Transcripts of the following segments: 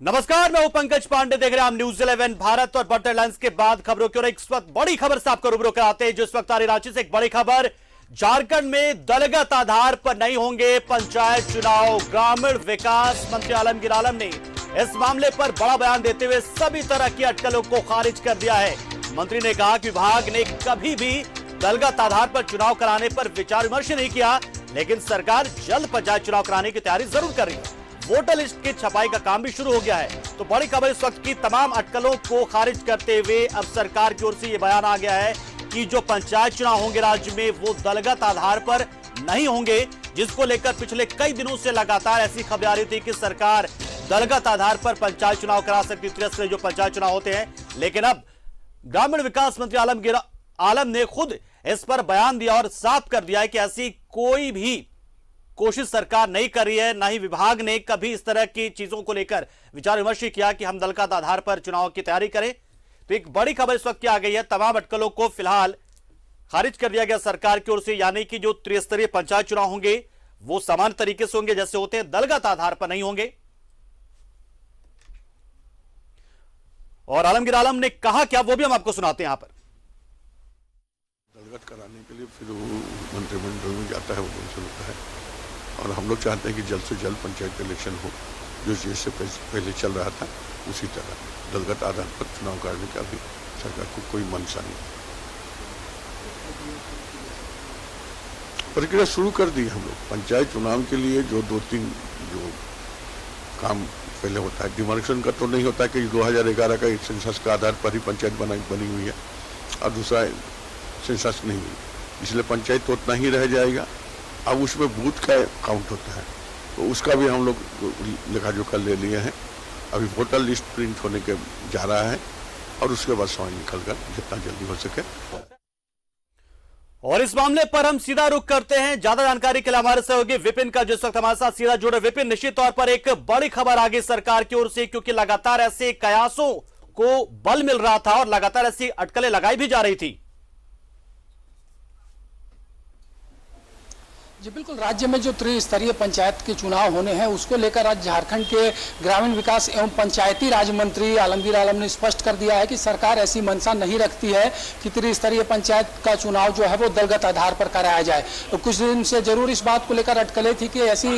नमस्कार, मैं हूं पंकज पांडे। देख रहे हैं हम न्यूज 11 भारत और बर्थ हेडलाइंस के बाद खबरों की ओर। इस वक्त बड़ी खबर से आपको रूबरू कराते हैं। जो इस वक्त आ रही रांची से एक बड़ी खबर, झारखंड में दलगत आधार पर नहीं होंगे पंचायत चुनाव। ग्रामीण विकास मंत्री आलमगीर आलम ने इस मामले पर बड़ा बयान देते हुए सभी तरह की अटकलों को खारिज कर दिया है। मंत्री ने कहा कि विभाग ने कभी भी दलगत आधार पर चुनाव कराने पर विचार विमर्श नहीं किया, लेकिन सरकार जल्द पंचायत चुनाव कराने की तैयारी जरूर कर रही है। वोटर लिस्ट की छपाई का काम भी शुरू हो गया है। तो बड़ी खबर इस वक्त की तमाम अटकलों को खारिज करते हुए अब सरकार की ओर से यह बयान आ गया है कि जो पंचायत चुनाव होंगे राज्य में वो दलगत आधार पर नहीं होंगे, जिसको लेकर पिछले कई दिनों से लगातार ऐसी खबरें आ रही थी कि सरकार दलगत आधार पर पंचायत चुनाव करा सकती है, जो पंचायत चुनाव होते हैं। लेकिन अब ग्रामीण विकास मंत्री आलमगीर आलम ने खुद इस पर बयान दिया और साफ कर दिया है कि ऐसी कोई भी कोशिश सरकार नहीं कर रही है, ना ही विभाग ने कभी इस तरह की चीजों को लेकर विचार विमर्श किया कि हम दलगत आधार पर चुनाव की तैयारी करें। तो एक बड़ी खबर इस वक्त की आ गई है। तमाम अटकलों को फिलहाल खारिज कर दिया गया सरकार की ओर से, यानी कि जो त्रिस्तरीय पंचायत चुनाव होंगे वो समान तरीके से होंगे जैसे होते हैं, दलगत आधार पर नहीं होंगे। और आलमगीर आलम ने कहा क्या, वो भी हम आपको सुनाते हैं यहां पर। दलगत कराने के लिए फिर वो मंत्रिमंडल में जाता है, वो मंजूर होता है और हम लोग चाहते हैं कि जल्द से जल्द पंचायत इलेक्शन हो, जो जैसे पहले चल रहा था उसी तरह दलगत आधार पर चुनाव कराने का भी सरकार को कोई मंशा नहीं। प्रक्रिया शुरू कर दी हम लोग। पंचायत चुनाव के लिए जो 2-3 जो काम पहले होता है, डिमार्केशन का तो नहीं होता कि 2011 का एक सेंसस का आधार पर ही पंचायत बनी हुई है और दूसरा सेंसस नहीं हुई, इसलिए पंचायत तो उतना ही रह जाएगा। अब उसमें बूथ का काउंट होता है, तो उसका भी हम लोग लेखा जोखा ले लिए हैं। अभी वोटर लिस्ट प्रिंट होने के जा रहा है और उसके बाद समय निकलकर जितना जल्दी हो सके। और इस मामले पर हम सीधा रुख करते हैं। ज्यादा जानकारी के लिए हमारे सहयोगी विपिन का जिस वक्त हमारे साथ सीधा जुड़े। विपिन, निश्चित तौर पर एक बड़ी खबर आ गई सरकार की ओर से, क्योंकि लगातार ऐसे कयासों को बल मिल रहा था और लगातार ऐसी अटकलें लगाई भी जा रही थी। जी बिल्कुल, राज्य में जो त्रिस्तरीय पंचायत के चुनाव होने हैं उसको लेकर आज झारखंड के ग्रामीण विकास एवं पंचायती राज मंत्री आलमगीर आलम ने स्पष्ट कर दिया है कि सरकार ऐसी मंशा नहीं रखती है कि त्रिस्तरीय पंचायत का चुनाव जो है वो दलगत आधार पर कराया जाए। तो कुछ दिन से जरूर इस बात को लेकर अटकलें थी कि ऐसी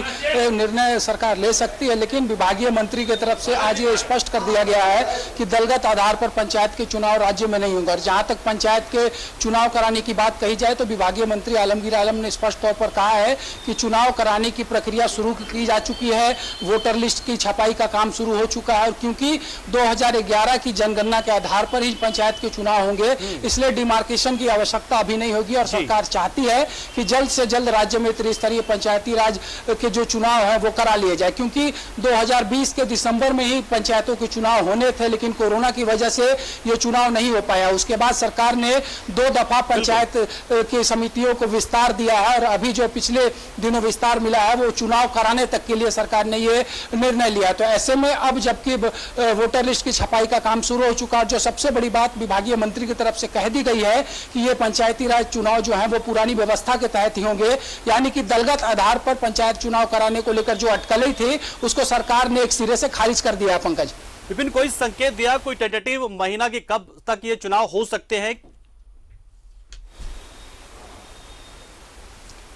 निर्णय सरकार ले सकती है, लेकिन विभागीय मंत्री की तरफ से आज ये स्पष्ट कर दिया गया है कि दलगत आधार पर पंचायत के चुनाव राज्य में नहीं होंगे। और जहाँ तक पंचायत के चुनाव कराने की बात कही जाए तो विभागीय मंत्री आलमगीर आलम ने स्पष्ट तौर पर कहा है कि चुनाव कराने की प्रक्रिया शुरू की जा चुकी है, वोटर लिस्ट की छपाई का काम शुरू हो चुका है। और क्योंकि 2011 की जनगणना के आधार पर ही पंचायत के चुनाव होंगे, इसलिए डिमार्केशन की आवश्यकता अभी नहीं होगी। और सरकार चाहती है कि जल्द से जल्द राज्य में त्रिस्तरीय पंचायती राज के जो चुनाव है वो करा लिए जाए, क्योंकि 2020 के दिसंबर में ही पंचायतों के चुनाव होने थे, लेकिन कोरोना की वजह से ये चुनाव नहीं हो पाया। उसके बाद सरकार ने 2 दफा पंचायत की समितियों को विस्तार दिया है और अभी जो पिछले दिनों विस्तार मिला है वो चुनाव कराने तक के लिए सरकार ने ये निर्णय लिया। तो ऐसे में अब जबकि वोटर लिस्ट की छपाई का काम शुरू हो चुका है, जो सबसे बड़ी बात विभागीय मंत्री की तरफ से कह दी गई है कि ये पंचायती राज चुनाव जो है वो पुरानी व्यवस्था के तहत ही होंगे, यानी कि दलगत आधार पर पंचायत चुनाव कराने को लेकर जो अटकलें थी उसको सरकार ने एक सिरे से खारिज कर दिया। पंकज, विपिन, कोई संकेत दिया, कोई टेंटेटिव महीना की कब तक ये चुनाव हो सकते हैं?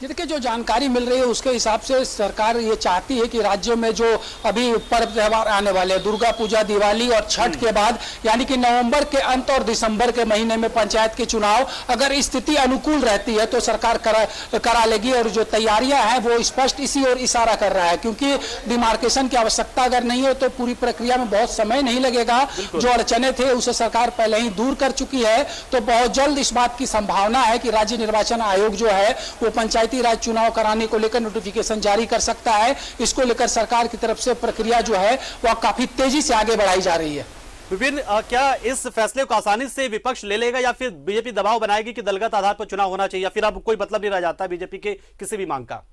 ये देखिए, जो जानकारी मिल रही है उसके हिसाब से सरकार ये चाहती है कि राज्य में जो अभी पर्व त्यौहार आने वाले हैं, दुर्गा पूजा, दिवाली और छठ के बाद, यानी कि नवंबर के अंत और दिसंबर के महीने में पंचायत के चुनाव अगर स्थिति अनुकूल रहती है तो सरकार करा लेगी। और जो तैयारियां हैं वो स्पष्ट इसी ओर इशारा कर रहा है, क्योंकि डिमार्केशन की आवश्यकता अगर नहीं हो तो पूरी प्रक्रिया में बहुत समय नहीं लगेगा। जो अड़चने थे उसे सरकार पहले ही दूर कर चुकी है। तो बहुत जल्द इस बात की संभावना है कि राज्य निर्वाचन आयोग जो है वो पंचायती राज चुनाव कराने को लेकर नोटिफिकेशन जारी कर सकता है। इसको लेकर सरकार की तरफ से प्रक्रिया जो है वह काफी तेजी से आगे बढ़ाई जा रही है। विपिन, क्या इस फैसले को आसानी से विपक्ष ले लेगा या फिर बीजेपी दबाव बनाएगी कि दलगत आधार पर चुनाव होना चाहिए, या फिर अब कोई मतलब नहीं रह जाता बीजेपी के किसी भी मांग का?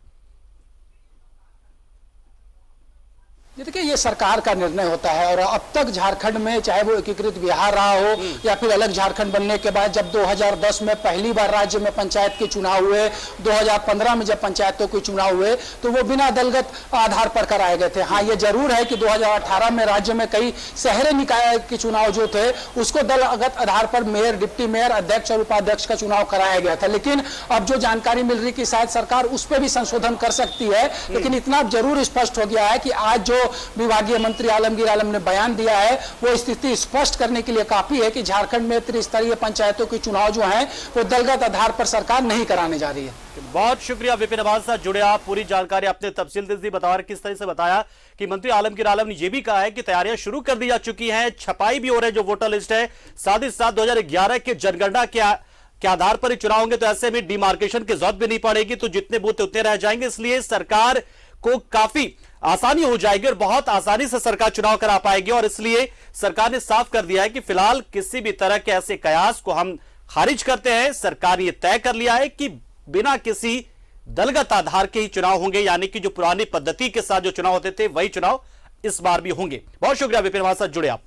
ये देखिए, ये सरकार का निर्णय होता है और अब तक झारखंड में चाहे वो एकीकृत बिहार रहा हो या फिर अलग झारखंड बनने के बाद जब 2010 में पहली बार राज्य में पंचायत के चुनाव हुए, 2015 में जब पंचायतों के चुनाव हुए तो वो बिना दलगत आधार पर कराए गए थे। हाँ, ये जरूर है कि 2018 में राज्य में कई शहरी निकाय के चुनाव जो थे उसको दलगत आधार पर मेयर, डिप्टी मेयर, अध्यक्ष और उपाध्यक्ष का चुनाव कराया गया था। लेकिन अब जो जानकारी मिल रही कि शायद सरकार उस पर भी संशोधन कर सकती है। लेकिन इतना जरूर स्पष्ट हो गया है कि आज जो विभागीय मंत्री आलमगीर आलम ने बयान दिया है वो स्थिति स्पष्ट करने के लिए काफी है कि झारखंड में त्रिस्तरीय पंचायतों के चुनाव जो हैं वो दलगत आधार पर सरकार नहीं कराने जा रही है। बहुत शुक्रिया विपिन अवाज साथ जुड़े आप। पूरी जानकारी आपने तफसील से बताया, किस तरह से बताया कि मंत्री आलमगीर आलम ने यह भी कहा है कि तैयारियां शुरू कर दी जा चुकी हैं, छपाई भी हो रही है जो वोटर लिस्ट है, साथ ही साथ 2011 के जनगणना के आधार पर ही चुनाव होंगे तो ऐसे में डिमार्केशन की जरूरत भी नहीं पड़ेगी, तो जितने बूथ उतने रह जाएंगे। इसलिए सरकार को काफी आसानी हो जाएगी और बहुत आसानी से सरकार चुनाव करा पाएगी। और इसलिए सरकार ने साफ कर दिया है कि फिलहाल किसी भी तरह के ऐसे कयास को हम खारिज करते हैं। सरकार ये तय कर लिया है कि बिना किसी दलगत आधार के ही चुनाव होंगे, यानी कि जो पुरानी पद्धति के साथ जो चुनाव होते थे वही चुनाव इस बार भी होंगे। बहुत शुक्रिया विपिन, हमारे साथ जुड़े आप।